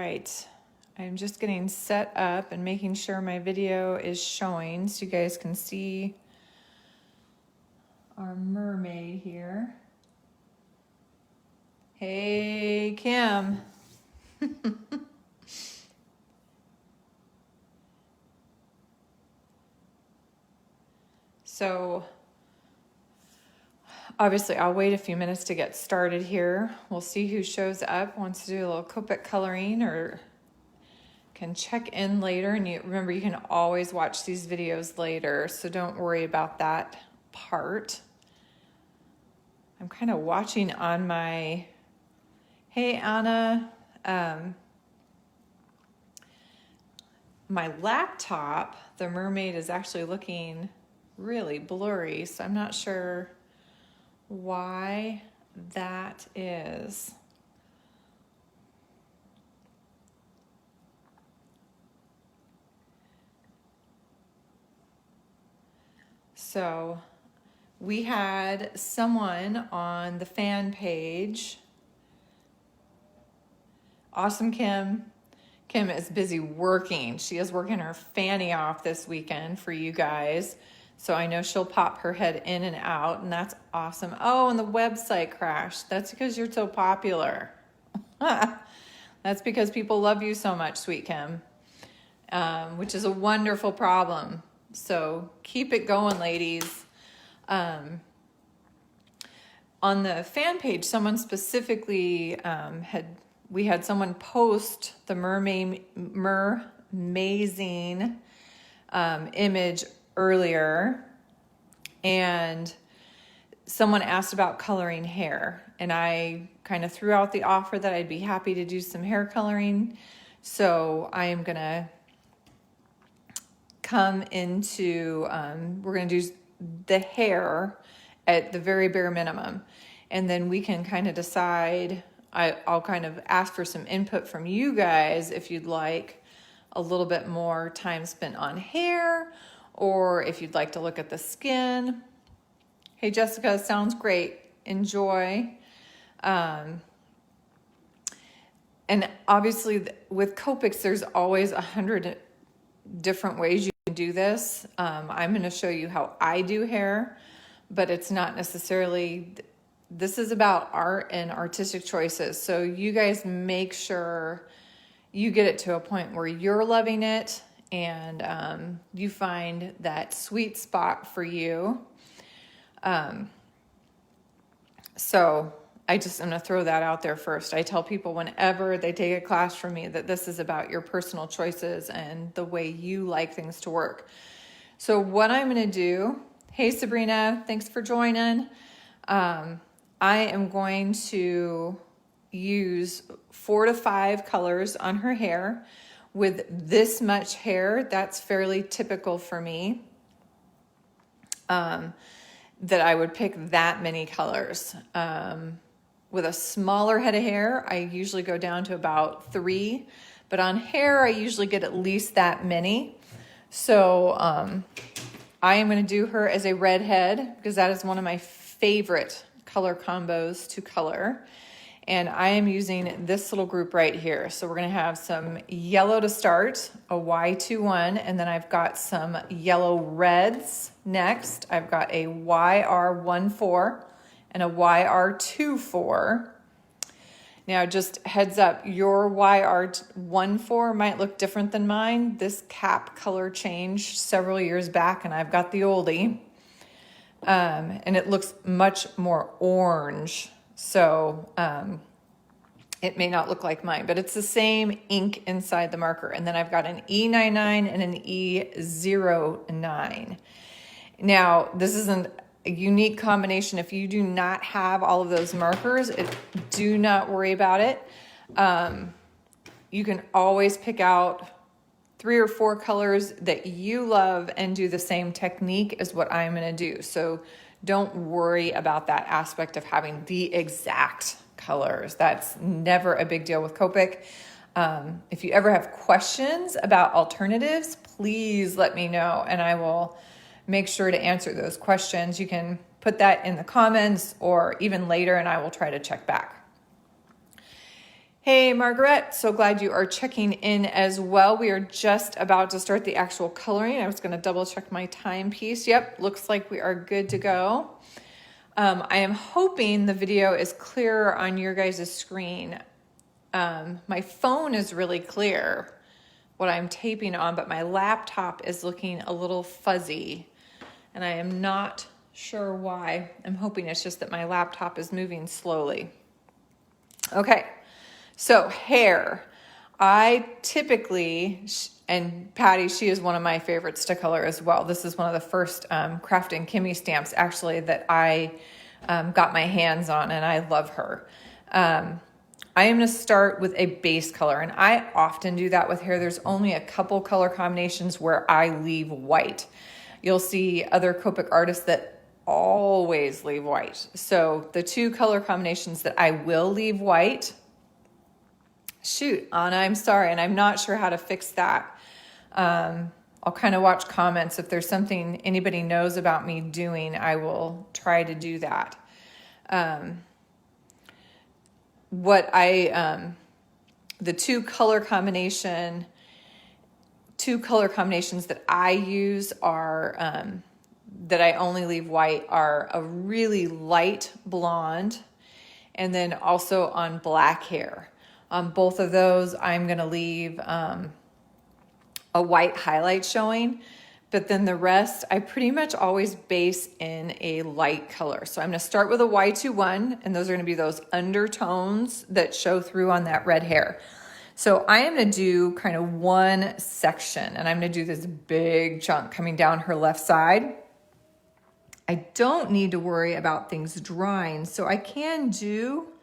right, I'm just getting set up and making sure my video is showing so you guys can see our mermaid here. Hey, Kim. So obviously I'll wait a few minutes to get started here. We'll see who shows up, wants to do a little Copic coloring, or can check in later. And remember, you can always watch these videos later, so don't worry about that part. I'm kind of watching on my, hey Anna, my laptop, the mermaid is actually looking really blurry, so I'm not sure why that is. So we had someone on the fan page. Awesome, Kim. Kim is busy working. She is working her fanny off this weekend for you guys. So I know she'll pop her head in and out, and that's awesome. Oh, and the website crashed. That's because you're so popular. That's because people love you so much, sweet Kim, which is a wonderful problem. So keep it going, ladies. On the fan page, someone specifically we had someone post the mermazing image earlier, and someone asked about coloring hair, and I kind of threw out the offer that I'd be happy to do some hair coloring. So I am gonna come into, we're gonna do the hair at the very bare minimum, and then we can kind of decide. I'll kind of ask for some input from you guys if you'd like a little bit more time spent on hair, or if you'd like to look at the skin. Hey, Jessica, sounds great. Enjoy. And obviously with Copics, there's always 100 different ways you can do this. I'm going to show you how I do hair, but it's not necessarily, this is about art and artistic choices. So you guys make sure you get it to a point where you're loving it, and you find that sweet spot for you. So I'm going to throw that out there first. I tell people whenever they take a class from me that this is about your personal choices and the way you like things to work. So what I'm going to do, hey Sabrina, thanks for joining. I am going to use 4 to 5 colors on her hair. With this much hair, that's fairly typical for me, that I would pick that many colors. With a smaller head of hair, I usually go down to about 3, but on hair, I usually get at least that many. So I am going to do her as a redhead because that is one of my favorite color combos to color. And I am using this little group right here. So we're going to have some yellow to start, a Y21, and then I've got some yellow reds next. I've got a YR14 and a YR24. Now, just heads up, your YR14 might look different than mine. This cap color changed several years back, and I've got the oldie. And it looks much more orange. So it may not look like mine, but it's the same ink inside the marker. And then I've got an E99 and an E09. Now, this isn't a unique combination. If you do not have all of those markers, do not worry about it. You can always pick out 3 or 4 colors that you love and do the same technique as what I'm going to do. So don't worry about that aspect of having the exact colors. That's never a big deal with Copic. If you ever have questions about alternatives, please let me know and I will make sure to answer those questions. You can put that in the comments or even later and I will try to check back. Hey, Margaret, so glad you are checking in as well. We are just about to start the actual coloring. I was going to double check my timepiece. Yep, looks like we are good to go. I am hoping the video is clearer on your guys' screen. My phone is really clear, what I'm taping on, but my laptop is looking a little fuzzy, and I am not sure why. I'm hoping it's just that my laptop is moving slowly. Okay. So hair, I typically, and Patty, she is one of my favorites to color as well. This is one of the first Craft and Kimmy stamps actually that I got my hands on, and I love her. I am going to start with a base color, and I often do that with hair. There's only a couple color combinations where I leave white. You'll see other Copic artists that always leave white. So the two color combinations that I will leave white, shoot, Anna, I'm sorry, and I'm not sure how to fix that. I'll kind of watch comments. If there's something anybody knows about me doing, I will try to do that. The two color combinations that I use are, that I only leave white, are a really light blonde and then also on black hair. On both of those, I'm going to leave a white highlight showing, but then the rest, I pretty much always base in a light color. So I'm going to start with a Y21, and those are going to be those undertones that show through on that red hair. So I am going to do kind of one section, and I'm going to do this big chunk coming down her left side. I don't need to worry about things drying, so I can do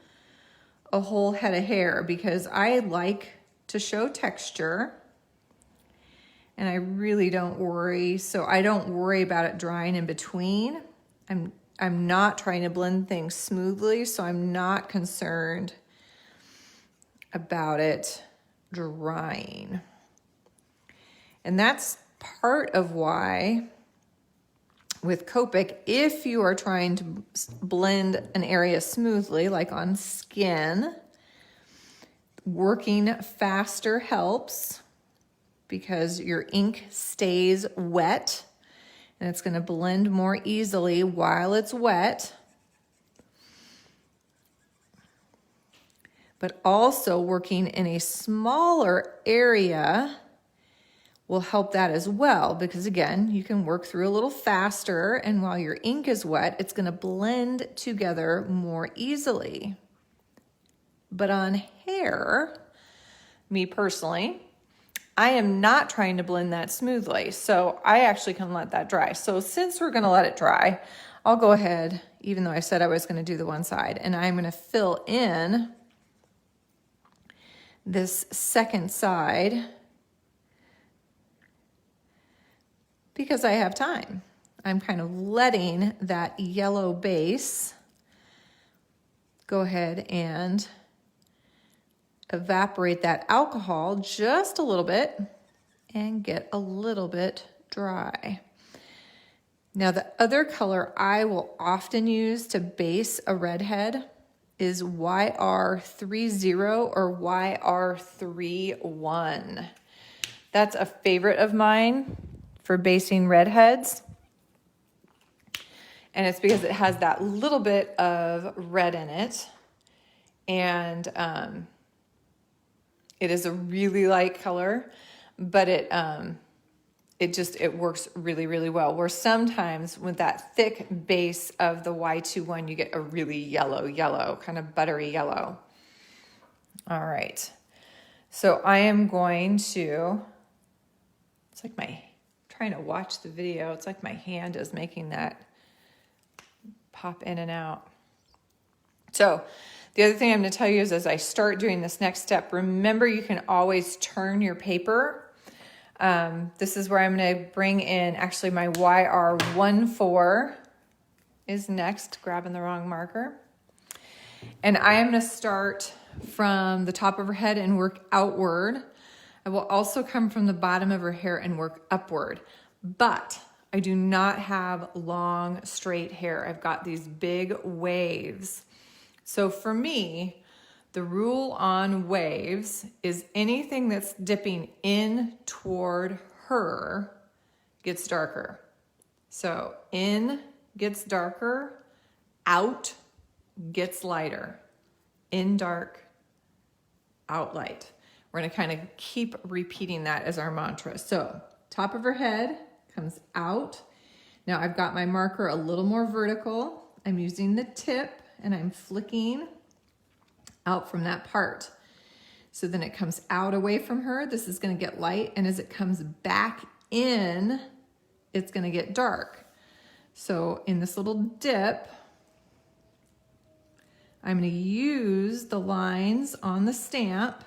a whole head of hair because I like to show texture, and I really don't worry. So I don't worry about it drying in between. I'm not trying to blend things smoothly, so I'm not concerned about it drying. And that's part of why with Copic, if you are trying to blend an area smoothly, like on skin, working faster helps because your ink stays wet and it's going to blend more easily while it's wet. But also working in a smaller area will help that as well, because again, you can work through a little faster, and while your ink is wet, it's going to blend together more easily. But on hair, me personally, I am not trying to blend that smoothly, so I actually can let that dry. So since we're going to let it dry, I'll go ahead, even though I said I was going to do the one side, and I'm going to fill in this second side because I have time. I'm kind of letting that yellow base go ahead and evaporate that alcohol just a little bit and get a little bit dry. Now, the other color I will often use to base a redhead is YR30 or YR31. That's a favorite of mine for basing redheads. And it's because it has that little bit of red in it. And it is a really light color, but it works really, really well. Where sometimes with that thick base of the Y21, you get a really yellow, kind of buttery yellow. All right. So I am going to, it's like trying to watch the video. It's like my hand is making that pop in and out. So the other thing I'm going to tell you is as I start doing this next step, remember you can always turn your paper. This is where I'm going to bring in, actually my YR14 is next, grabbing the wrong marker. And I am going to start from the top of her head and work outward. I will also come from the bottom of her hair and work upward. But I do not have long, straight hair. I've got these big waves. So for me, The rule on waves is anything that's dipping in toward her gets darker. So in gets darker, out gets lighter. In dark, out light. We're gonna kind of keep repeating that as our mantra. So top of her head comes out. Now I've got my marker a little more vertical. I'm using the tip and I'm flicking out from that part. So then it comes out away from her. This is gonna get light, and as it comes back in, it's gonna get dark. So in this little dip, I'm gonna use the lines on the stamp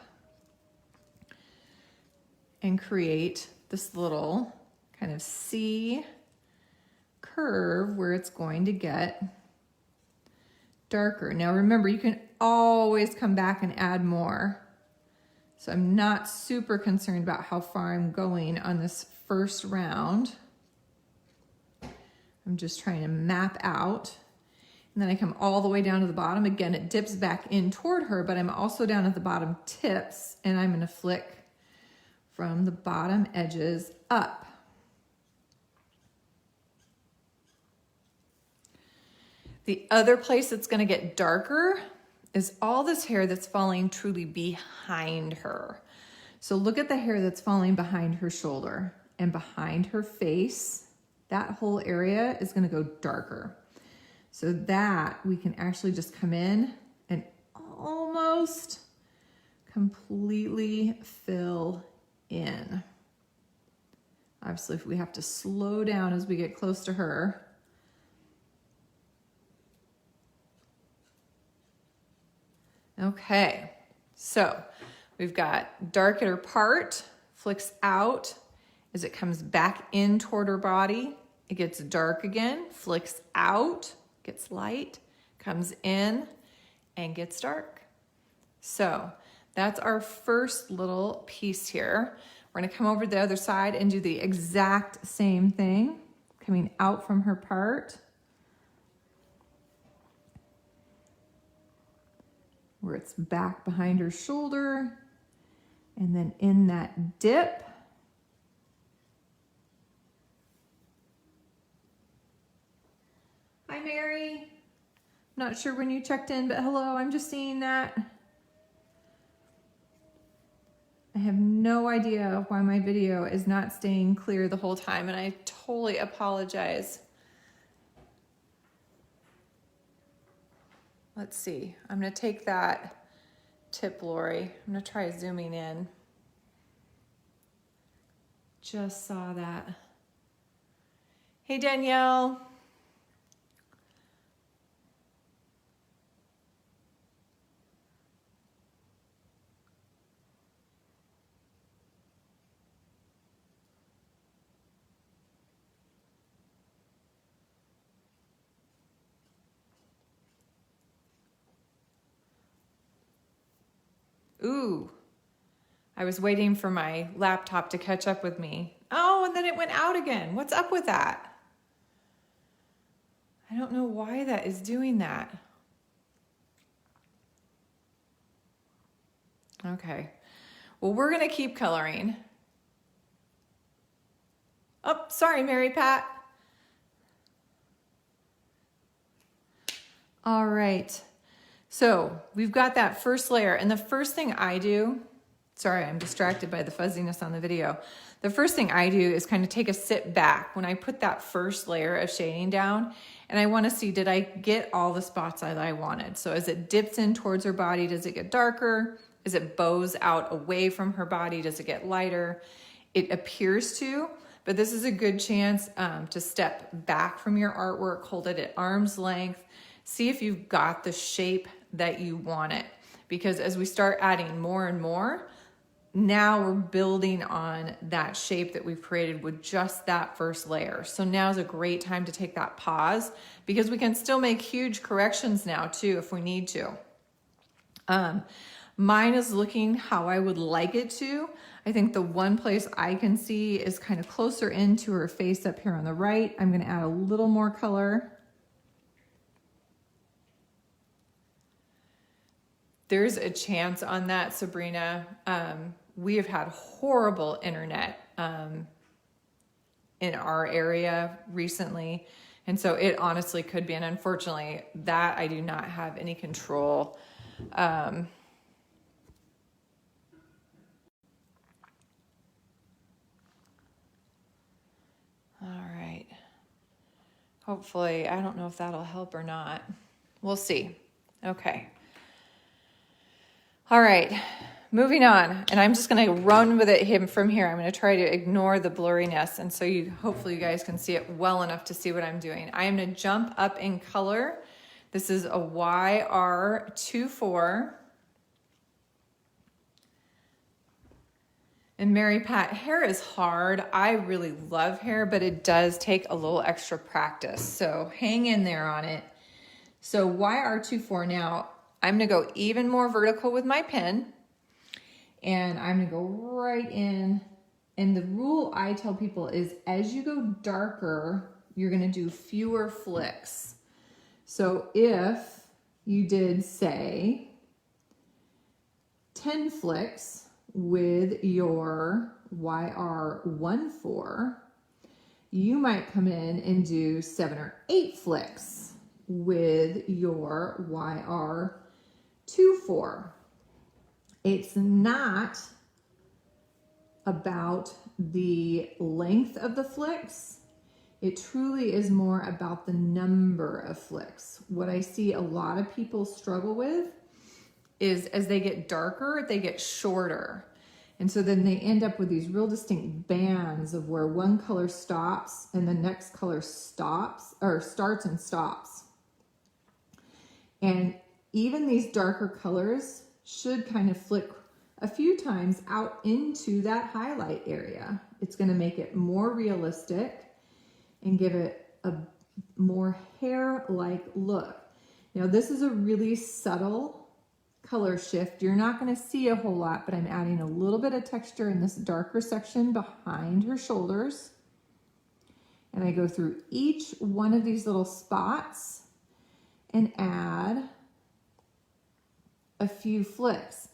and create this little kind of C curve where it's going to get darker. Now remember, you can always come back and add more. So I'm not super concerned about how far I'm going on this first round. I'm just trying to map out. And then I come all the way down to the bottom. Again, it dips back in toward her, but I'm also down at the bottom tips, and I'm gonna flick from the bottom edges up. The other place that's gonna get darker is all this hair that's falling truly behind her. So look at the hair that's falling behind her shoulder and behind her face. That whole area is gonna go darker. So that we can actually just come in and almost completely fill in. Obviously, if we have to slow down as we get close to her. Okay, so we've got dark at her part, flicks out. As it comes back in toward her body, it gets dark again, flicks out, gets light, comes in, and gets dark. So that's our first little piece here. We're gonna come over to the other side and do the exact same thing, coming out from her part, where it's back behind her shoulder, and then in that dip, hi Mary, not sure when you checked in, but hello, I'm just seeing that. I have no idea why my video is not staying clear the whole time, and I totally apologize. Let's see, I'm gonna take that tip, Lori. I'm gonna try zooming in. Just saw that. Hey, Danielle. Ooh, I was waiting for my laptop to catch up with me. Oh, and then it went out again. What's up with that? I don't know why that is doing that. Okay, well, we're gonna keep coloring. Oh, sorry, Mary Pat. All right. So we've got that first layer, and the first thing I do, sorry, I'm distracted by the fuzziness on the video. The first thing I do is kind of take a sit back when I put that first layer of shading down, and I want to see, did I get all the spots that I wanted? So as it dips in towards her body, does it get darker? As it bows out away from her body, does it get lighter? It appears to, but this is a good chance to step back from your artwork, hold it at arm's length, see if you've got the shape that you want it. Because as we start adding more and more, now we're building on that shape that we've created with just that first layer. So now is a great time to take that pause, because we can still make huge corrections now too if we need to. Mine is looking how I would like it to. I think the one place I can see is kind of closer into her face up here on the right. I'm gonna add a little more color. There's a chance on that, Sabrina. We have had horrible internet in our area recently. And so it honestly could be, and unfortunately that I do not have any control. All right. Hopefully, I don't know if that'll help or not. We'll see. Okay. All right, moving on. And I'm just gonna run with it from here. I'm gonna try to ignore the blurriness. And so hopefully you guys can see it well enough to see what I'm doing. I am gonna jump up in color. This is a YR24. And Mary Pat, hair is hard. I really love hair, but it does take a little extra practice. So hang in there on it. So YR24 now, I'm gonna go even more vertical with my pen, and I'm gonna go right in. And the rule I tell people is as you go darker, you're gonna do fewer flicks. So if you did, say, 10 flicks with your YR14, you might come in and do 7 or 8 flicks with your YR24. It's not about the length of the flicks. It truly is more about the number of flicks. What I see a lot of people struggle with is as they get darker, they get shorter. And so then they end up with these real distinct bands of where one color stops and the next color stops or starts and stops. And even these darker colors should kind of flick a few times out into that highlight area. It's going to make it more realistic and give it a more hair-like look. Now this is a really subtle color shift. You're not going to see a whole lot, but I'm adding a little bit of texture in this darker section behind her shoulders. And I go through each one of these little spots and add a few flicks.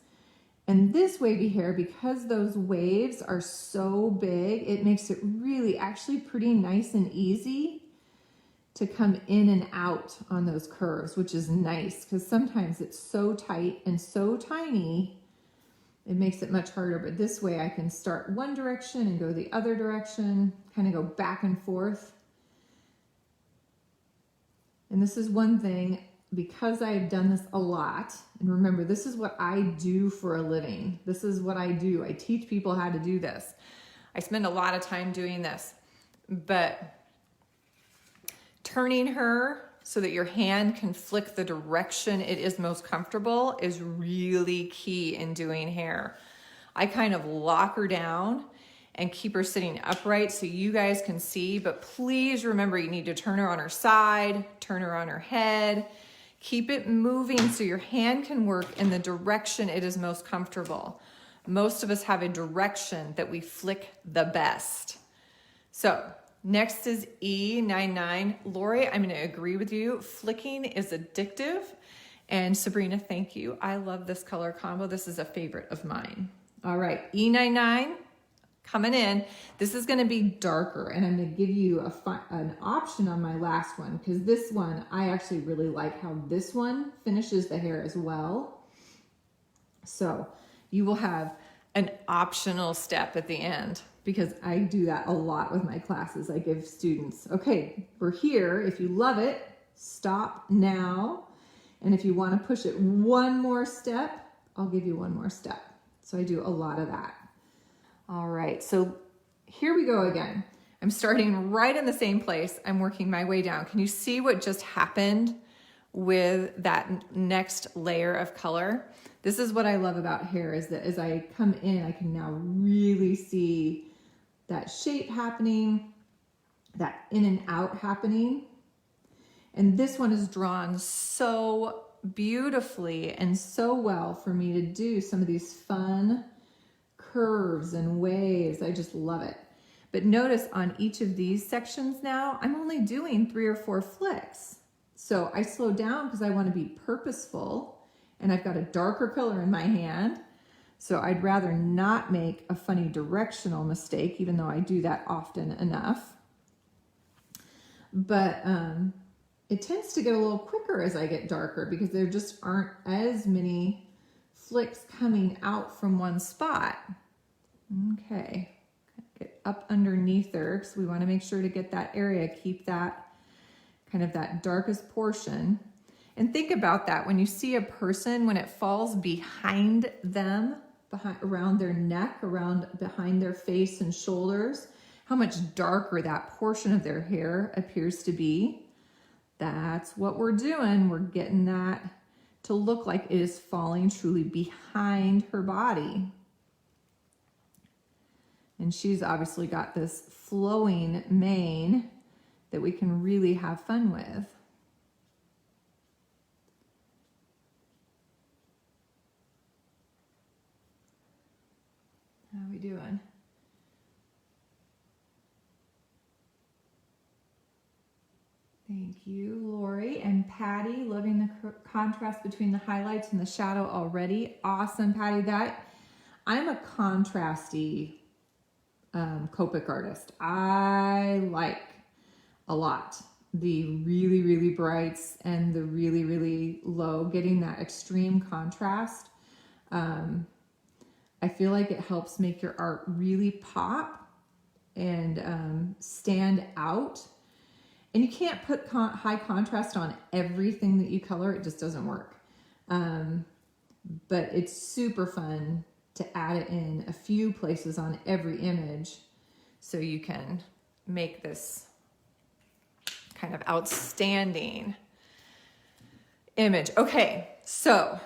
And this wavy hair, because those waves are so big, it makes it really actually pretty nice and easy to come in and out on those curves, which is nice because sometimes it's so tight and so tiny, it makes it much harder. But this way I can start one direction and go the other direction, kind of go back and forth. And this is one thing, because I've done this a lot, and remember, this is what I do for a living. This is what I do. I teach people how to do this. I spend a lot of time doing this, but turning her so that your hand can flick the direction it is most comfortable is really key in doing hair. I kind of lock her down and keep her sitting upright so you guys can see, but please remember you need to turn her on her side, turn her on her head, keep it moving so your hand can work in the direction it is most comfortable. Most of us have a direction that we flick the best. So next is E99. Lori, I'm gonna agree with you. Flicking is addictive. And Sabrina, thank you. I love this color combo. This is a favorite of mine. All right, E99. Coming in, this is going to be darker, and I'm going to give you an option on my last one because this one, I actually really like how this one finishes the hair as well. So you will have an optional step at the end because I do that a lot with my classes. I give students, okay, we're here. If you love it, stop now. And if you want to push it one more step, I'll give you one more step. So I do a lot of that. All right, so here we go again. I'm starting right in the same place. I'm working my way down. Can you see what just happened with that next layer of color? This is what I love about hair, is that as I come in, I can now really see that shape happening, that in and out happening. And this one is drawn so beautifully and so well for me to do some of these fun curves and waves. I just love it. But notice on each of these sections now, I'm only doing 3 or 4 flicks. So I slow down because I want to be purposeful and I've got a darker color in my hand. So I'd rather not make a funny directional mistake, even though I do that often enough. But it tends to get a little quicker as I get darker because there just aren't as many flicks coming out from one spot. Okay, get up underneath her because we want to make sure to get that area, keep that kind of that darkest portion. And think about that when you see a person, when it falls behind them, around their neck, behind their face and shoulders, how much darker that portion of their hair appears to be. That's what we're doing. We're getting that to look like it is falling truly behind her body. And she's obviously got this flowing mane that we can really have fun with. How are we doing? Thank you, Lori and Patty. Loving the contrast between the highlights and the shadow already. Awesome, Patty. That I'm a contrasty Copic artist. I like a lot the really, really brights and the really, really low, getting that extreme contrast. I feel like it helps make your art really pop and stand out. And you can't put high contrast on everything that you color. It just doesn't work. But it's super fun to add it in a few places on every image so you can make this kind of outstanding image. Okay, so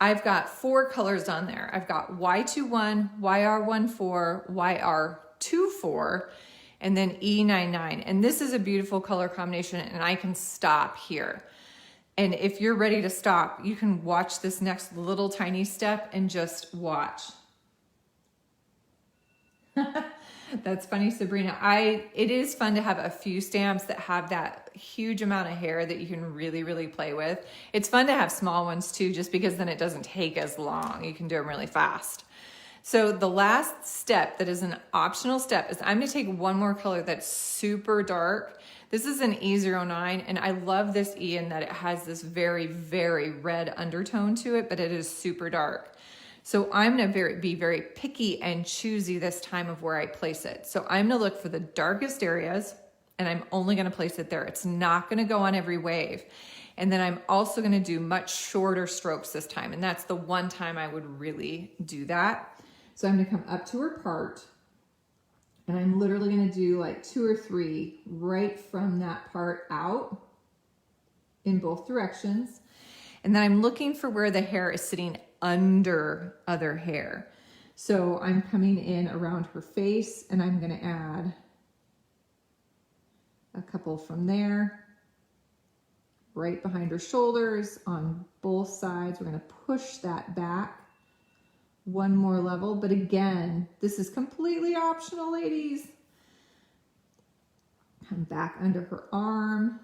I've got 4 colors on there. I've got Y21, YR14, YR24, and then E99. And this is a beautiful color combination, and I can stop here. And if you're ready to stop, you can watch this next little tiny step and just watch. That's funny, Sabrina. It is fun to have a few stamps that have that huge amount of hair that you can really, really play with. It's fun to have small ones too, just because then it doesn't take as long. You can do them really fast. So the last step that is an optional step is I'm gonna take one more color that's super dark. This is an E09, and I love this E in that it has this very, very red undertone to it, but it is super dark. So I'm gonna be very picky and choosy this time of where I place it. So I'm gonna look for the darkest areas, and I'm only gonna place it there. It's not gonna go on every wave. And then I'm also gonna do much shorter strokes this time, and that's the one time I would really do that. So I'm gonna come up to her part, and I'm literally gonna do like 2 or 3 right from that part out in both directions. And then I'm looking for where the hair is sitting under other hair. So I'm coming in around her face, and I'm gonna add a couple from there, right behind her shoulders on both sides. We're gonna push that back one more level, but again, this is completely optional, ladies. Come back under her arm,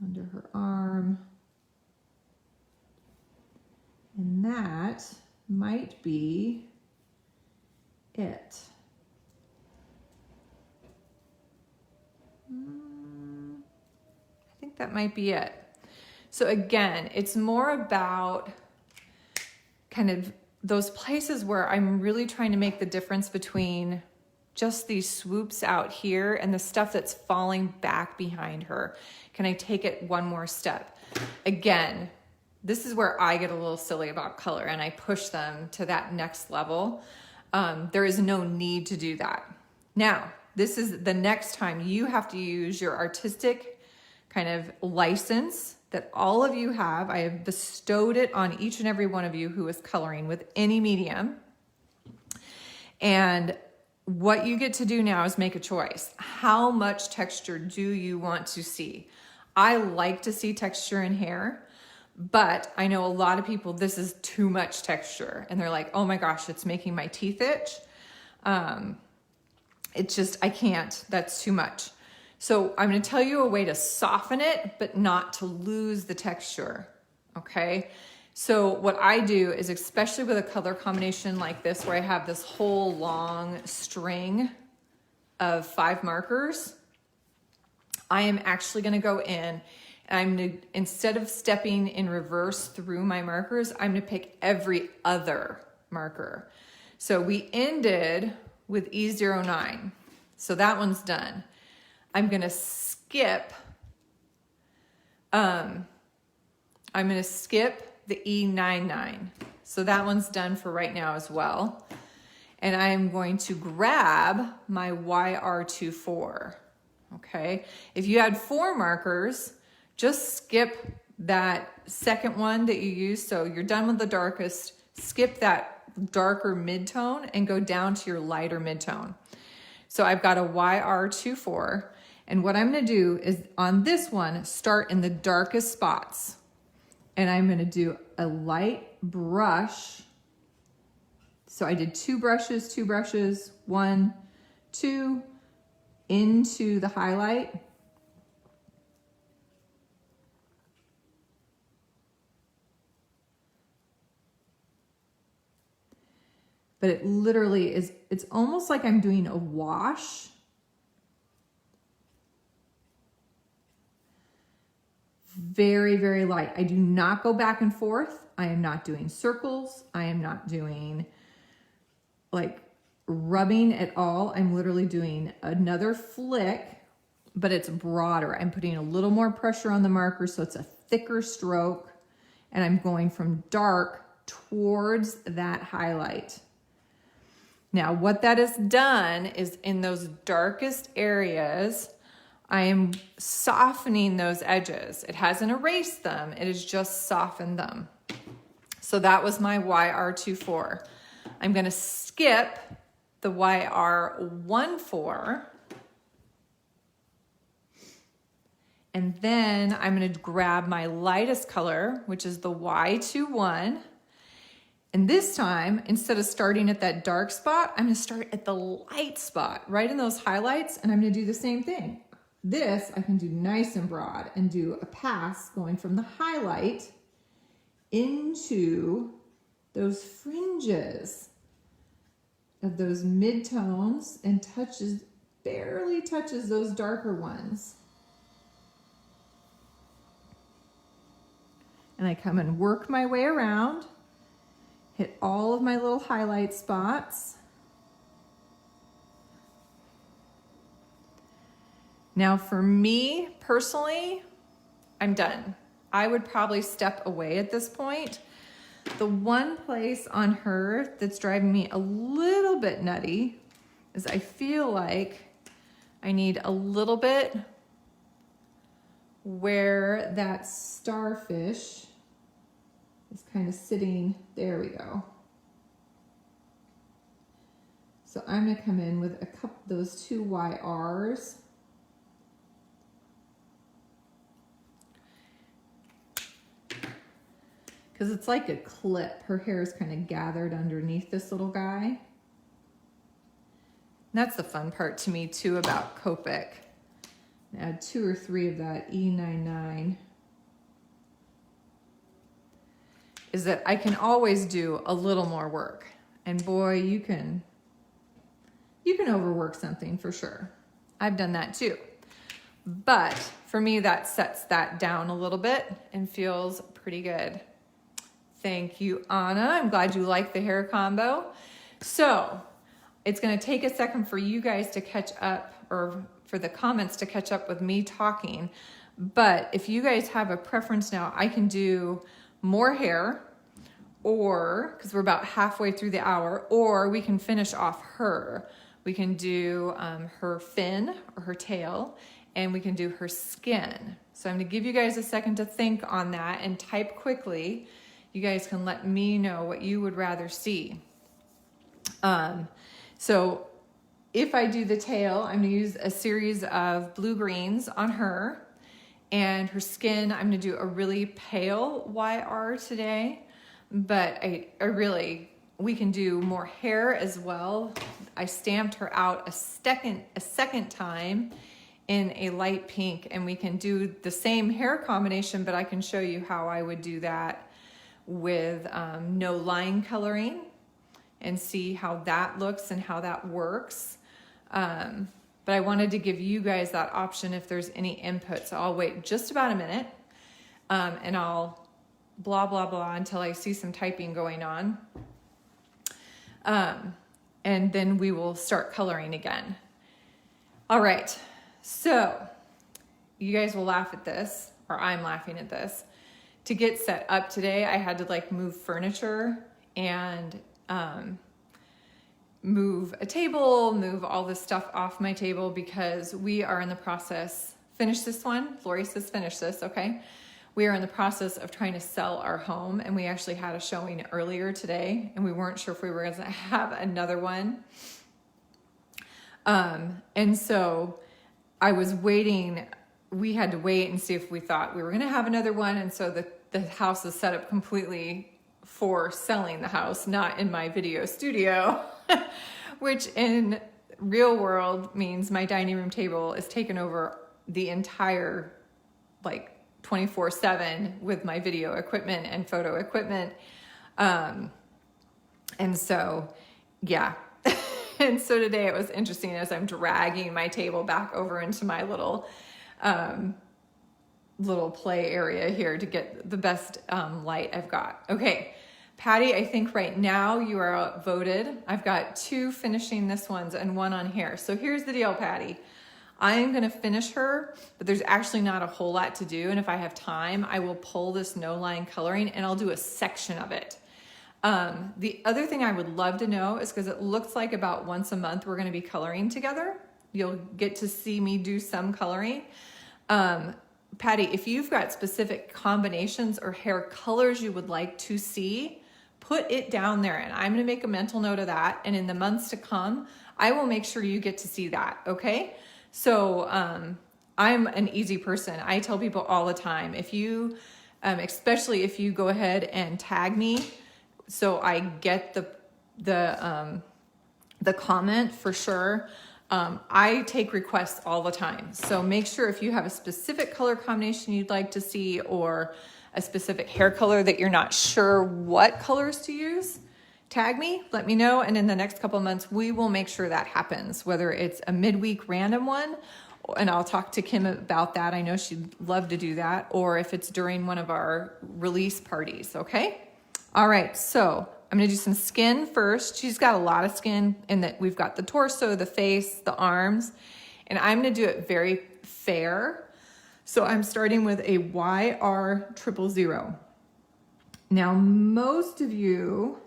under her arm. And that might be it. I think that might be it. So again, it's more about kind of those places where I'm really trying to make the difference between just these swoops out here and the stuff that's falling back behind her. Can I take it one more step? Again, this is where I get a little silly about color and I push them to that next level. There is no need to do that. Now, this is the next time you have to use your artistic kind of license that all of you have. I have bestowed it on each and every one of you who is coloring with any medium. And what you get to do now is make a choice. How much texture do you want to see? I like to see texture in hair, but I know a lot of people, this is too much texture. And they're like, oh my gosh, it's making my teeth itch. It's just, I can't, that's too much. So I'm going to tell you a way to soften it, but not to lose the texture. Okay. So what I do is, especially with a color combination like this, where I have this whole long string of 5 markers, I am actually going to go in and I'm going to, instead of stepping in reverse through my markers, I'm going to pick every other marker. So we ended with E09. So that one's done. I'm going to skip, the E99. So that one's done for right now as well. And I'm going to grab my YR24. Okay. If you had 4 markers, just skip that second one that you used. So you're done with the darkest, skip that darker midtone and go down to your lighter midtone. So I've got a YR24. And what I'm going to do is on this one, start in the darkest spots. And I'm going to do a light brush. So I did 2 brushes, 1, 2, into the highlight. But it literally is, it's almost like I'm doing a wash. Very, very light. I do not go back and forth. I am not doing circles. I am not doing like rubbing at all. I'm literally doing another flick, but it's broader. I'm putting a little more pressure on the marker, so it's a thicker stroke, and I'm going from dark towards that highlight. Now, what that has done is in those darkest areas, I am softening those edges. It hasn't erased them, it has just softened them. So that was my YR24. I'm going to skip the YR14. And then I'm going to grab my lightest color, which is the Y21. And this time, instead of starting at that dark spot, I'm going to start at the light spot, right in those highlights, and I'm going to do the same thing. This I can do nice and broad and do a pass going from the highlight into those fringes of those midtones and barely touches those darker ones. And I come and work my way around, hit all of my little highlight spots. Now for me personally, I'm done. I would probably step away at this point. The one place on her that's driving me a little bit nutty is I feel like I need a little bit where that starfish is kind of sitting. There we go. So I'm going to come in with a couple, those 2 YRs. Because it's like a clip. Her hair is kind of gathered underneath this little guy. And that's the fun part to me too about Copic. Add 2 or 3 of that E99. Is that I can always do a little more work. And boy, you can overwork something for sure. I've done that too. But for me, that sets that down a little bit and feels pretty good. Thank you, Anna. I'm glad you like the hair combo. So it's going to take a second for you guys to catch up, or for the comments to catch up with me talking. But if you guys have a preference now, I can do more hair, or because we're about halfway through the hour, or we can finish off her. We can do her fin or her tail, and we can do her skin. So I'm going to give you guys a second to think on that and type quickly. You guys can let me know what you would rather see. So if I do the tail, I'm going to use a series of blue-greens on her. And her skin, I'm going to do a really pale YR today. But we can do more hair as well. I stamped her out a second time in a light pink, and we can do the same hair combination, but I can show you how I would do that with no line coloring and see how that looks and how that works. But I wanted to give you guys that option if there's any input. So I'll wait just about a minute and I'll blah, blah, blah until I see some typing going on. And then we will start coloring again. All right, so you guys will laugh at this, or I'm laughing at this. To get set up today, I had to like move furniture and move a table, move all this stuff off my table because we are in the process, finish this one. Lori says finish this, okay? We are in the process of trying to sell our home, and we actually had a showing earlier today, and we weren't sure if we were going to have another one. And so I was waiting. We had to wait and see if we thought we were going to have another one. And so the house is set up completely for selling the house, not in my video studio, which in real world means my dining room table is taken over the entire, like 24/7 with my video equipment and photo equipment. And so, yeah. And so today it was interesting as I'm dragging my table back over into my little play area here to get the best light I've got. Okay, Patty, I think right now you are outvoted. I've got 2 finishing this ones and 1 on here. So here's the deal, Patty. I am gonna finish her, but there's actually not a whole lot to do. And if I have time, I will pull this no line coloring and I'll do a section of it. The other thing I would love to know is, because it looks like about once a month we're going to be coloring together. You'll get to see me do some coloring. Patty, if you've got specific combinations or hair colors you would like to see, put it down there, and I'm going to make a mental note of that. And in the months to come, I will make sure you get to see that. Okay. So, I'm an easy person. I tell people all the time, if you, especially if you go ahead and tag me, so I get the comment for sure. I take requests all the time. So make sure if you have a specific color combination you'd like to see, or a specific hair color that you're not sure what colors to use, tag me, let me know. And in the next couple of months, we will make sure that happens, whether it's a midweek random one, and I'll talk to Kim about that. I know she'd love to do that, or if it's during one of our release parties. Okay. All right, so I'm gonna do some skin first. She's got a lot of skin in that we've got the torso, the face, the arms, and I'm gonna do it very fair. So I'm starting with a YR000. Now, most of you,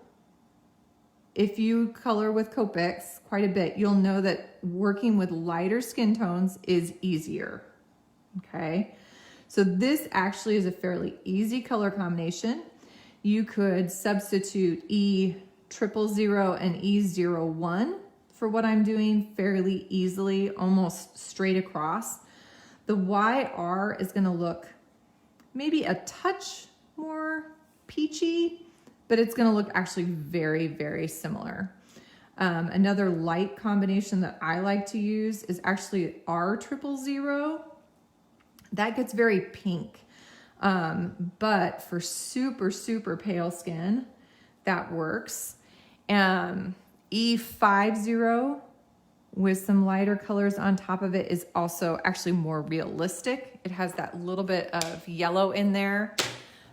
if you color with Copics quite a bit, you'll know that working with lighter skin tones is easier, okay? So this actually is a fairly easy color combination. You could substitute E000 and E01 for what I'm doing fairly easily, almost straight across. The YR is going to look maybe a touch more peachy, but it's going to look actually very, very similar. Another light combination that I like to use is actually R000. That gets very pink. But for super, super pale skin, that works. E50 with some lighter colors on top of it is also actually more realistic. It has that little bit of yellow in there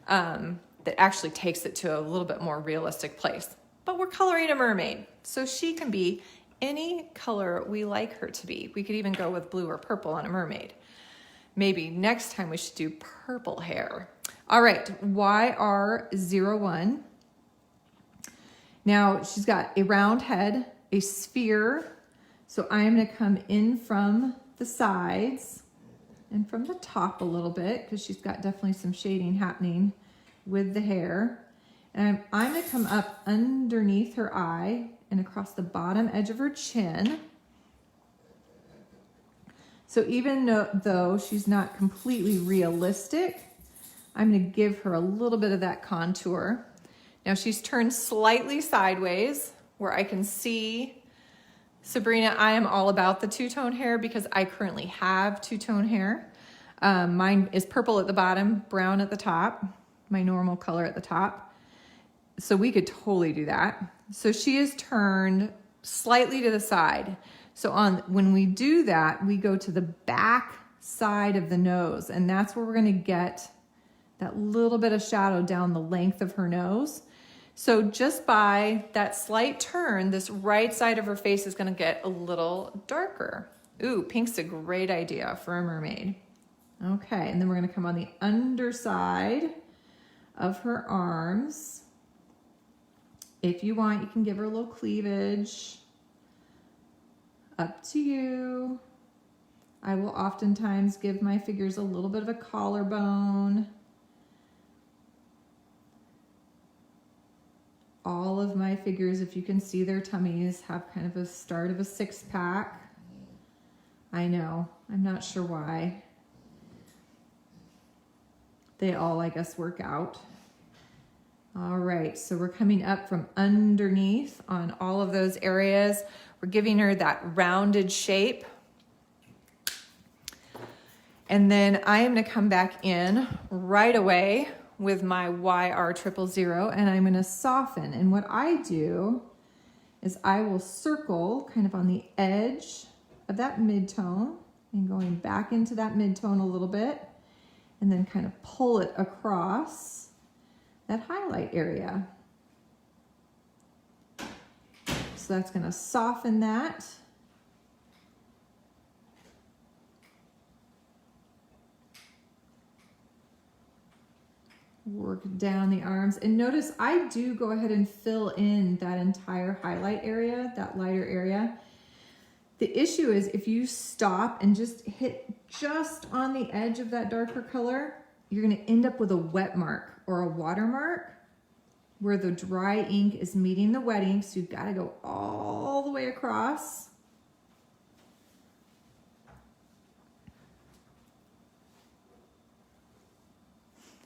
that actually takes it to a little bit more realistic place. But we're coloring a mermaid, so she can be any color we like her to be. We could even go with blue or purple on a mermaid. Maybe next time we should do purple hair. All right, YR01. Now she's got a round head, a sphere. So I'm gonna come in from the sides and from the top a little bit, because she's got definitely some shading happening with the hair. And I'm gonna come up underneath her eye and across the bottom edge of her chin. So even though she's not completely realistic, I'm going to give her a little bit of that contour. Now she's turned slightly sideways where I can see Sabrina, I am all about the two-tone hair because I currently have two-tone hair. Mine is purple at the bottom, brown at the top, my normal color at the top. So we could totally do that. So she is turned slightly to the side. So when we do that, we go to the back side of the nose, and that's where we're gonna get that little bit of shadow down the length of her nose. So just by that slight turn, this right side of her face is gonna get a little darker. Ooh, pink's a great idea for a mermaid. Okay, and then we're gonna come on the underside of her arms. If you want, you can give her a little cleavage. Up to you. I will oftentimes give my figures a little bit of a collarbone. All of my figures, if you can see their tummies, have kind of a start of a six-pack. I know, I'm not sure why. They all, I guess, work out. All right, so we're coming up from underneath on all of those areas. We're giving her that rounded shape. And then I am gonna come back in right away with my YR000, and I'm gonna soften. And what I do is I will circle kind of on the edge of that mid-tone and going back into that mid-tone a little bit, and then kind of pull it across that highlight area. So that's gonna soften that. Work down the arms, and notice I do go ahead and fill in that entire highlight area, that lighter area. The issue is if you stop and just hit just on the edge of that darker color, you're gonna end up with a wet mark or a water mark where the dry ink is meeting the wet ink, so you've gotta go all the way across.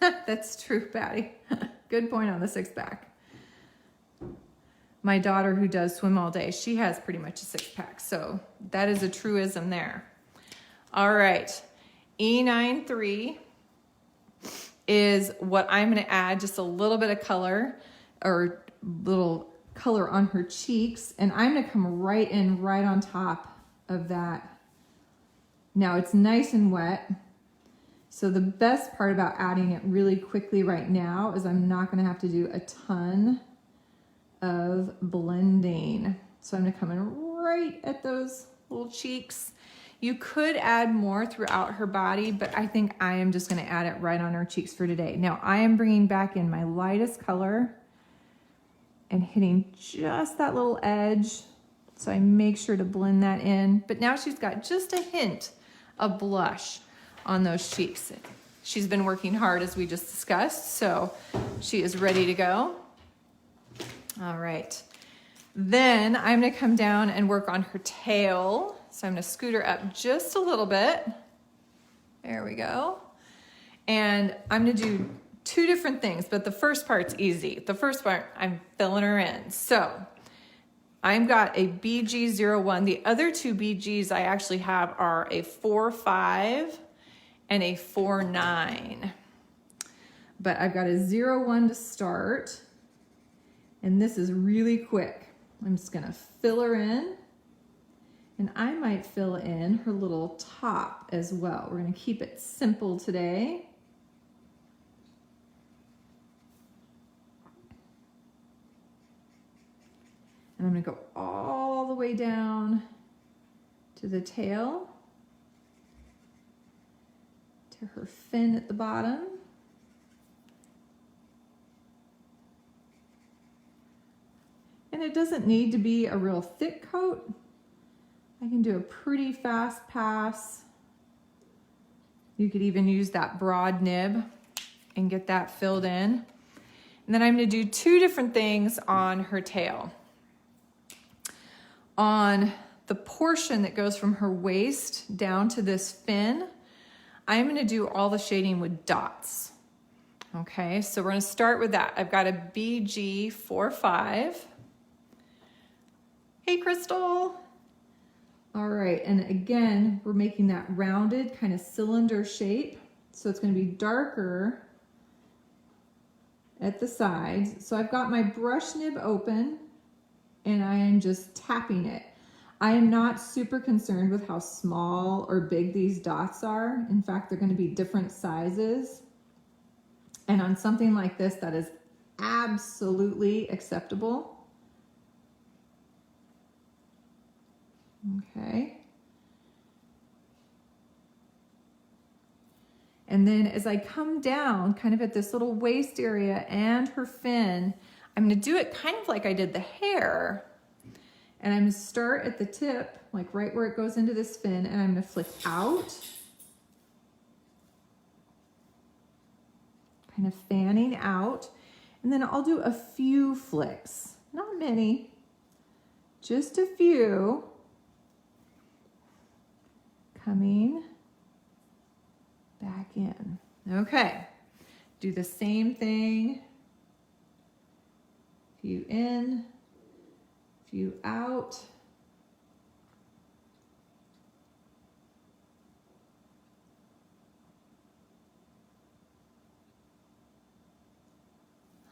That's true, Patty. Good point on the six-pack. My daughter, who does swim all day, she has pretty much a six-pack, so that is a truism there. All right, E93 is what I'm gonna add just a little bit of color or little color on her cheeks, and I'm gonna come right in right on top of that. Now it's nice and wet. So the best part about adding it really quickly right now is I'm not gonna have to do a ton of blending. So I'm gonna come in right at those little cheeks. You could add more throughout her body, but I think I am just gonna add it right on her cheeks for today. Now I am bringing back in my lightest color and hitting just that little edge. So I make sure to blend that in. But now she's got just a hint of blush on those cheeks. She's been working hard as we just discussed, so she is ready to go. All right. Then I'm gonna come down and work on her tail. So I'm gonna scoot her up just a little bit. There we go. And I'm gonna do two different things, but the first part's easy. The first part, I'm filling her in. So I've got a BG01. The other two BGs I actually have are a 4.5 and a 4.9. But I've got a 01 to start. And this is really quick. I'm just gonna fill her in. And I might fill in her little top as well. We're gonna keep it simple today. And I'm gonna go all the way down to the tail, to her fin at the bottom. And it doesn't need to be a real thick coat. I can do a pretty fast pass. You could even use that broad nib and get that filled in. And then I'm gonna do two different things on her tail. On the portion that goes from her waist down to this fin, I'm gonna do all the shading with dots. Okay, so we're gonna start with that. I've got a BG 4.5. Hey, Crystal. All right, and again, we're making that rounded kind of cylinder shape. So it's going to be darker at the sides. So I've got my brush nib open and I am just tapping it. I am not super concerned with how small or big these dots are. In fact, they're going to be different sizes. And on something like this, that is absolutely acceptable. Okay. And then as I come down kind of at this little waist area and her fin, I'm going to do it kind of like I did the hair. And I'm going to start at the tip, like right where it goes into this fin, and I'm going to flick out. Kind of fanning out. And then I'll do a few flicks, not many, just a few. Coming back in. Okay, do the same thing. Few in, few out.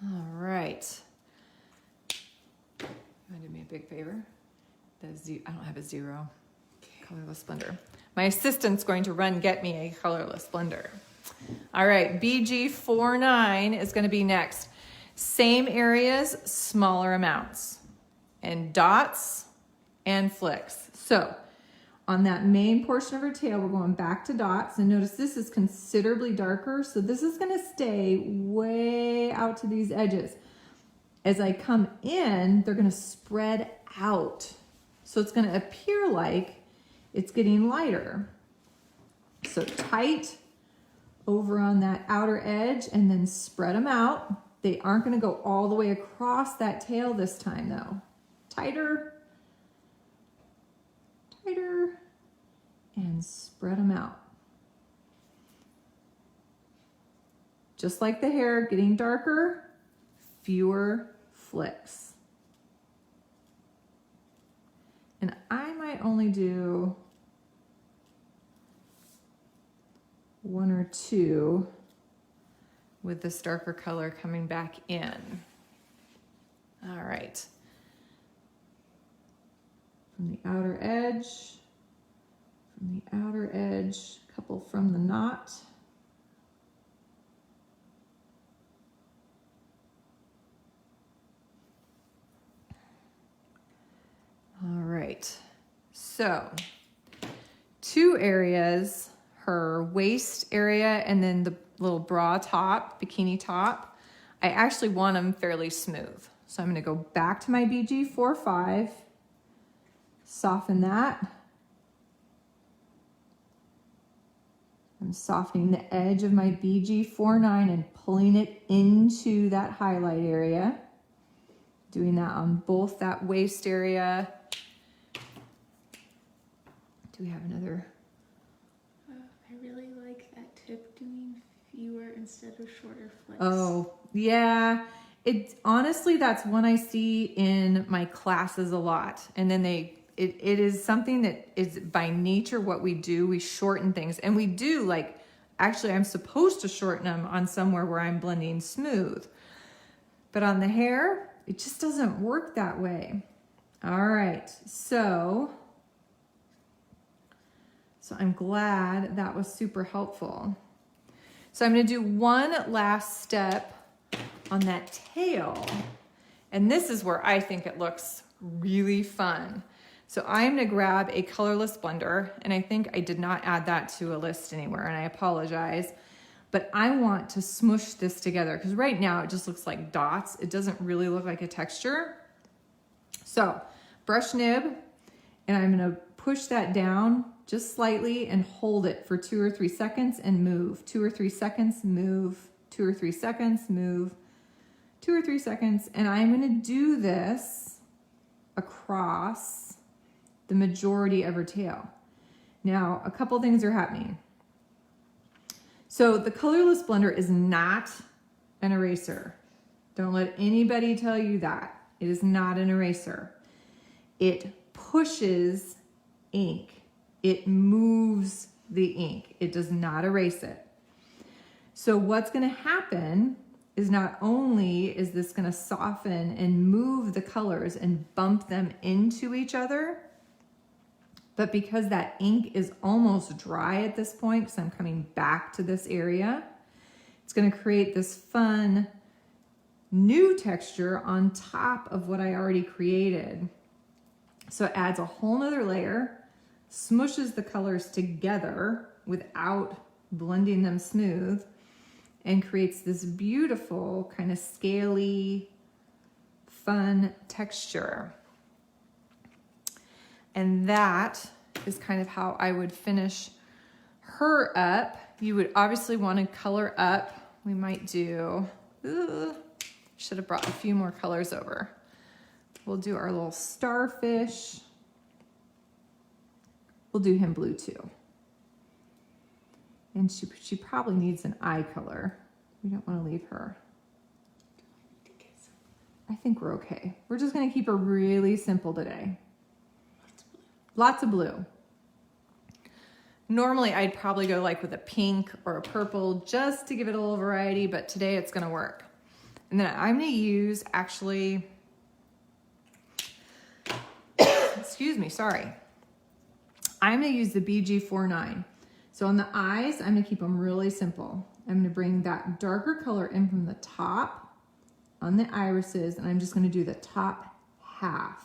All right. You want to do me a big favor? I don't have a zero. Colorless blender. My assistant's going to get me a colorless blender. All right, BG49 is going to be next. Same areas, smaller amounts, and dots and flicks. So on that main portion of her tail, we're going back to dots, and notice this is considerably darker, so this is going to stay way out to these edges. As I come in, they're going to spread out. So it's going to appear like it's getting lighter. So tight over on that outer edge and then spread them out. They aren't going to go all the way across that tail this time though. Tighter, tighter, and spread them out. Just like the hair, getting darker, fewer flicks. And I might only do one or two with this darker color coming back in. All right. From the outer edge, a couple from the knot. All right, so 2 areas, her waist area and then the little bra top, bikini top. I actually want them fairly smooth. So I'm gonna go back to my BG45, soften that. I'm softening the edge of my BG49 and pulling it into that highlight area. Doing that on both that waist area. Do we have another? I really like that tip, doing fewer instead of shorter flicks. Oh, yeah. Honestly, that's one I see in my classes a lot. And then it is something that is by nature what we do. We shorten things. And we do, like, actually I'm supposed to shorten them on somewhere where I'm blending smooth. But on the hair, it just doesn't work that way. All right, so I'm glad that was super helpful. So I'm gonna do one last step on that tail. And this is where I think it looks really fun. So I'm gonna grab a colorless blender, and I think I did not add that to a list anywhere, and I apologize. But I want to smush this together because right now it just looks like dots. It doesn't really look like a texture. So brush nib, and I'm gonna push that down just slightly and hold it for 2 or 3 seconds and move. 2 or 3 seconds, move. 2 or 3 seconds, move. 2 or 3 seconds. And I'm gonna do this across the majority of her tail. Now, a couple things are happening. So the colorless blender is not an eraser. Don't let anybody tell you that. It is not an eraser. It pushes ink. It moves the ink. It does not erase it. So what's going to happen is not only is this going to soften and move the colors and bump them into each other, but because that ink is almost dry at this point, because I'm coming back to this area, it's going to create this fun new texture on top of what I already created. So it adds a whole nother layer, smushes the colors together without blending them smooth, and creates this beautiful kind of scaly, fun texture. And that is kind of how I would finish her up. You would obviously want to color up. We might do, should have brought a few more colors over. We'll do our little starfish. We'll do him blue too. And she probably needs an eye color. We don't want to leave her. I think we're okay. We're just going to keep her really simple today. Lots of blue. Normally I'd probably go like with a pink or a purple just to give it a little variety, but today it's going to work. And then I'm going to use actually, excuse me, sorry. I'm going to use the BG49. So on the eyes, I'm going to keep them really simple. I'm going to bring that darker color in from the top on the irises, and I'm just going to do the top half.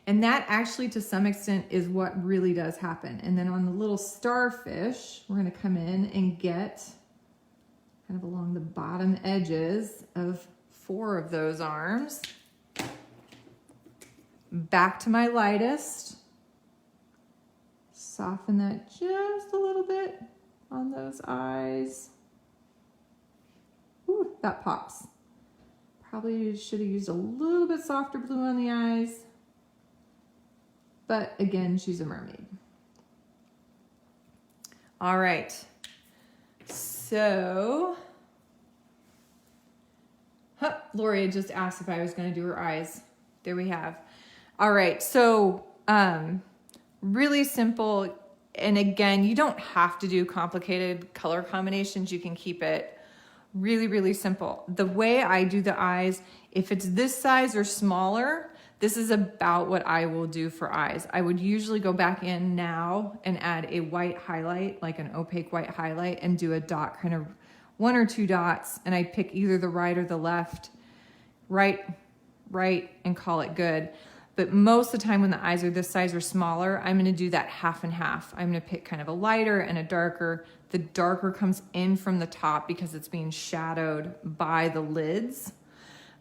And that actually, to some extent, is what really does happen. And then on the little starfish, we're going to come in and get kind of along the bottom edges of 4 of those arms. Back to my lightest. Soften that just a little bit on those eyes. Ooh, that pops. Probably should have used a little bit softer blue on the eyes. But again, she's a mermaid. All right. So, Lori had just asked if I was going to do her eyes. There we have. All right. So, really simple. And again, you don't have to do complicated color combinations. You can keep it really, really simple. The way I do the eyes, if it's this size or smaller, this is about what I will do for eyes. I would usually go back in now and add a white highlight, like an opaque white highlight, and do a dot, kind of 1 or 2 dots, and I pick either the right or the left, right, and call it good. But most of the time when the eyes are this size or smaller, I'm gonna do that half and half. I'm gonna pick kind of a lighter and a darker. The darker comes in from the top because it's being shadowed by the lids.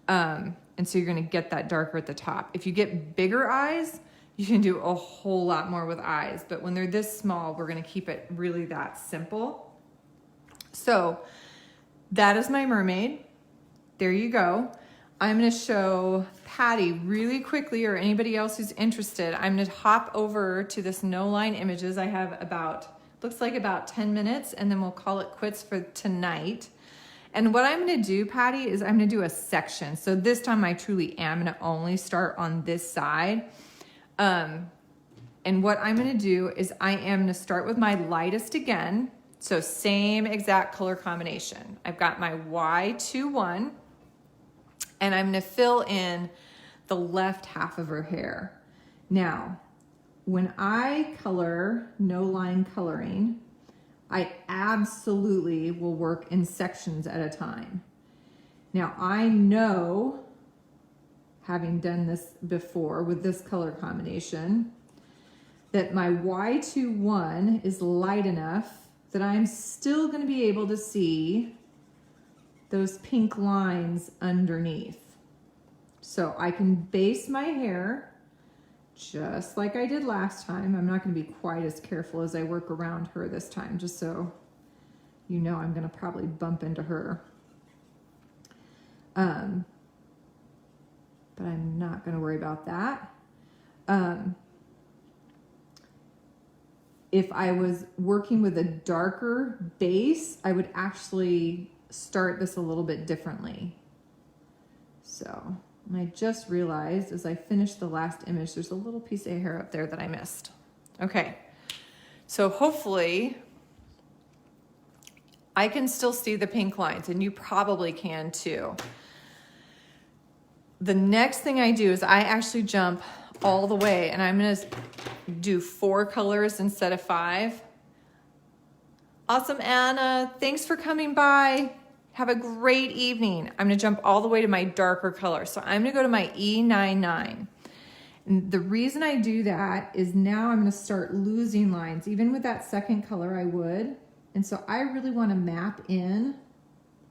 And so you're gonna get that darker at the top. If you get bigger eyes, you can do a whole lot more with eyes. But when they're this small, we're gonna keep it really that simple. So that is my mermaid. There you go. I'm gonna show Patty really quickly, or anybody else who's interested. I'm gonna hop over to this no line images. I have looks like about 10 minutes, and then we'll call it quits for tonight. And what I'm gonna do, Patty, is I'm gonna do a section. So this time I truly am gonna only start on this side. And what I'm gonna do is I am gonna start with my lightest again. So same exact color combination. I've got my Y21, and I'm gonna fill in the left half of her hair. Now, when I color no line coloring, I absolutely will work in sections at a time. Now I know, having done this before with this color combination, that my Y21 is light enough that I'm still gonna be able to see those pink lines underneath. So I can base my hair just like I did last time. I'm not going to be quite as careful as I work around her this time, just so you know I'm going to probably bump into her. But I'm not going to worry about that. If I was working with a darker base, I would actually start this a little bit differently. So And I just realized as I finished the last image, there's a little piece of hair up there that I missed. Okay, so hopefully I can still see the pink lines, and you probably can too. The next thing I do is I actually jump all the way, and I'm gonna do 4 colors instead of 5. Awesome, Anna, thanks for coming by. Have a great evening. I'm gonna jump all the way to my darker color. So I'm gonna go to my E99. And the reason I do that is now I'm gonna start losing lines. Even with that second color I would. And so I really wanna map in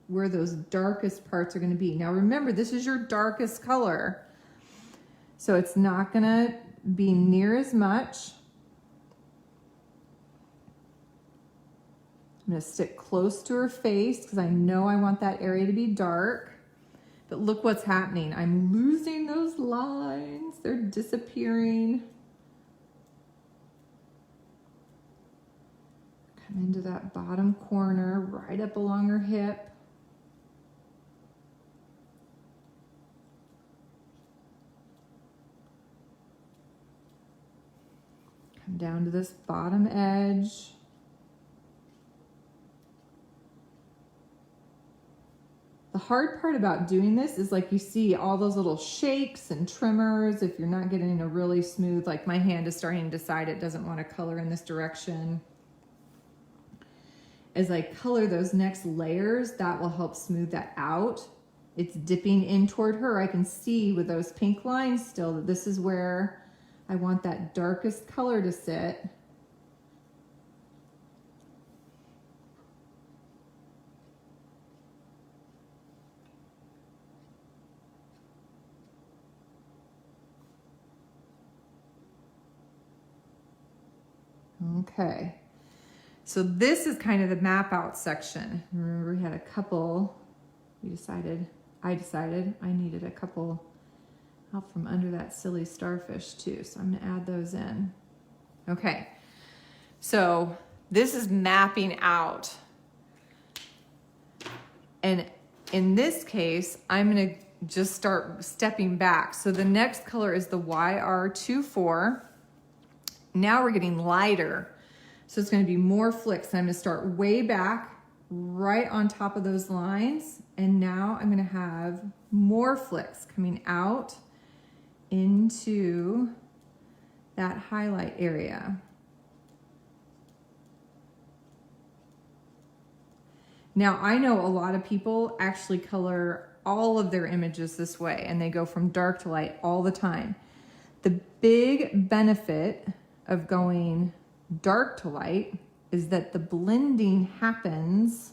where those darkest parts are gonna be. Now remember, this is your darkest color. So it's not gonna be near as much. I'm gonna stick close to her face because I know I want that area to be dark. But look what's happening. I'm losing those lines. They're disappearing. Come into that bottom corner, right up along her hip. Come down to this bottom edge. The hard part about doing this is like you see all those little shakes and tremors if you're not getting a really smooth, like my hand is starting to decide it doesn't want to color in this direction. As I color those next layers, that will help smooth that out. It's dipping in toward her. I can see with those pink lines still that this is where I want that darkest color to sit. Okay, so this is kind of the map out section. Remember we had a couple, I decided I needed a couple out from under that silly starfish too. So I'm gonna add those in. Okay, so this is mapping out. And in this case, I'm gonna just start stepping back. So the next color is the YR24. Now we're getting lighter. So it's gonna be more flicks. I'm gonna start way back, right on top of those lines. And now I'm gonna have more flicks coming out into that highlight area. Now I know a lot of people actually color all of their images this way and they go from dark to light all the time. The big benefit of going dark to light is that the blending happens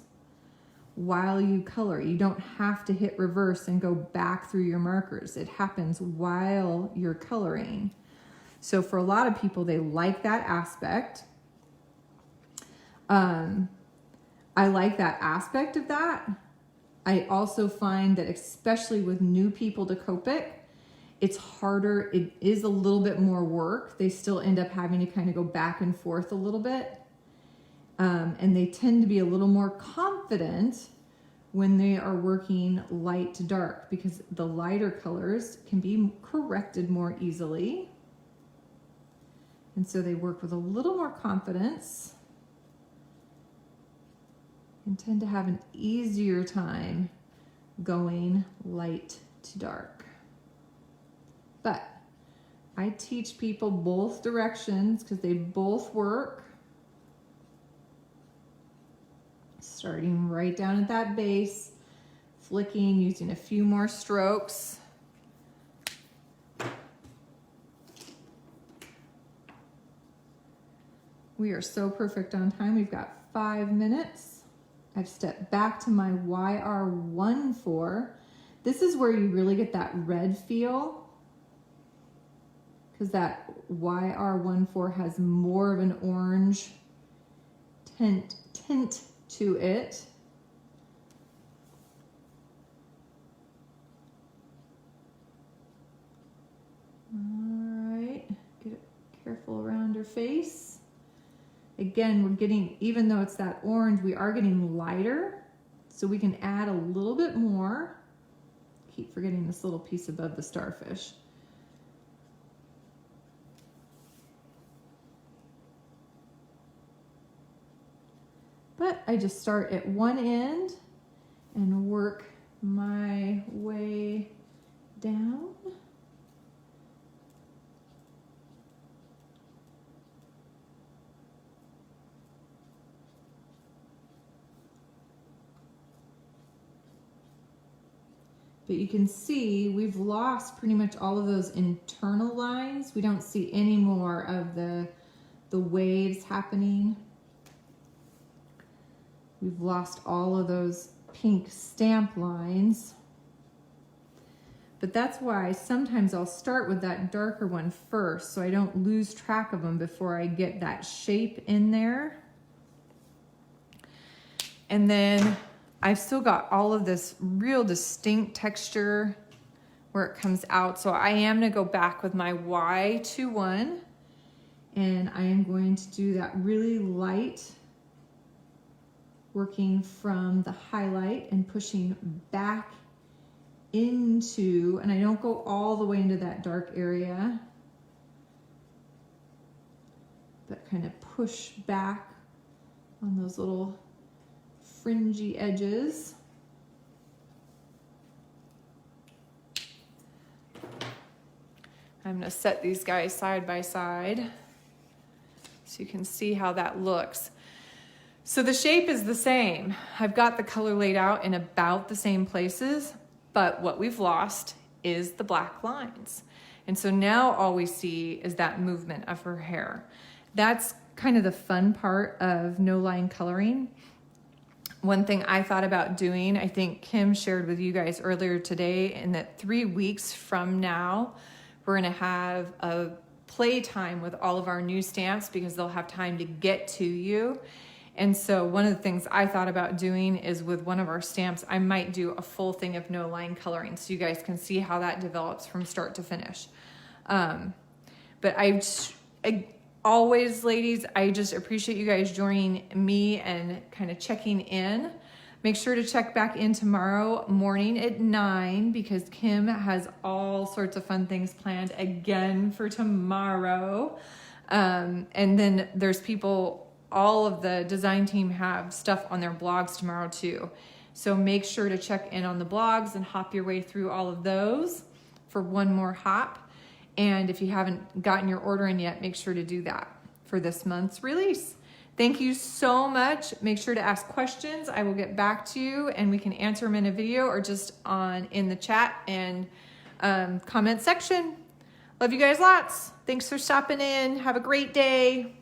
while you color. You don't have to hit reverse and go back through your markers. It happens while you're coloring. So for a lot of people, they like that aspect. I like that aspect of that. I also find that especially with new people to Copic, it's harder, it is a little bit more work. They still end up having to kind of go back and forth a little bit. And they tend to be a little more confident when they are working light to dark because the lighter colors can be corrected more easily. And so they work with a little more confidence and tend to have an easier time going light to dark. But I teach people both directions because they both work. Starting right down at that base, flicking, using a few more strokes. We are so perfect on time. We've got 5 minutes. I've stepped back to my YR14. This is where you really get that red feel because that YR14 has more of an orange tint to it. All right, get it careful around her face. Again, we're getting, even though it's that orange, we are getting lighter, so we can add a little bit more keep forgetting this little piece above the starfish. But I just start at one end and work my way down. But you can see we've lost pretty much all of those internal lines. We don't see any more of the waves happening. We've lost all of those pink stamp lines. But that's why sometimes I'll start with that darker one first so I don't lose track of them before I get that shape in there. And then I've still got all of this real distinct texture where it comes out. So I am gonna go back with my Y21 and I am going to do that really light, working from the highlight and pushing back into, and I don't go all the way into that dark area, but kind of push back on those little fringy edges. I'm going to set these guys side by side so you can see how that looks. So the shape is the same. I've got the color laid out in about the same places, but what we've lost is the black lines. And so now all we see is that movement of her hair. That's kind of the fun part of no line coloring. One thing I thought about doing, I think Kim shared with you guys earlier today, in that 3 weeks from now, we're gonna have a play time with all of our new stamps because they'll have time to get to you. And so one of the things I thought about doing is with one of our stamps, I might do a full thing of no line coloring so you guys can see how that develops from start to finish. But I always, ladies, I just appreciate you guys joining me and kind of checking in. Make sure to check back in tomorrow morning at 9 because Kim has all sorts of fun things planned again for tomorrow. And then there's people, all of the design team have stuff on their blogs tomorrow too. So make sure to check in on the blogs and hop your way through all of those for one more hop. And if you haven't gotten your order in yet, make sure to do that for this month's release. Thank you so much. Make sure to ask questions. I will get back to you and we can answer them in a video or just in the chat and comment section. Love you guys lots. Thanks for stopping in. Have a great day.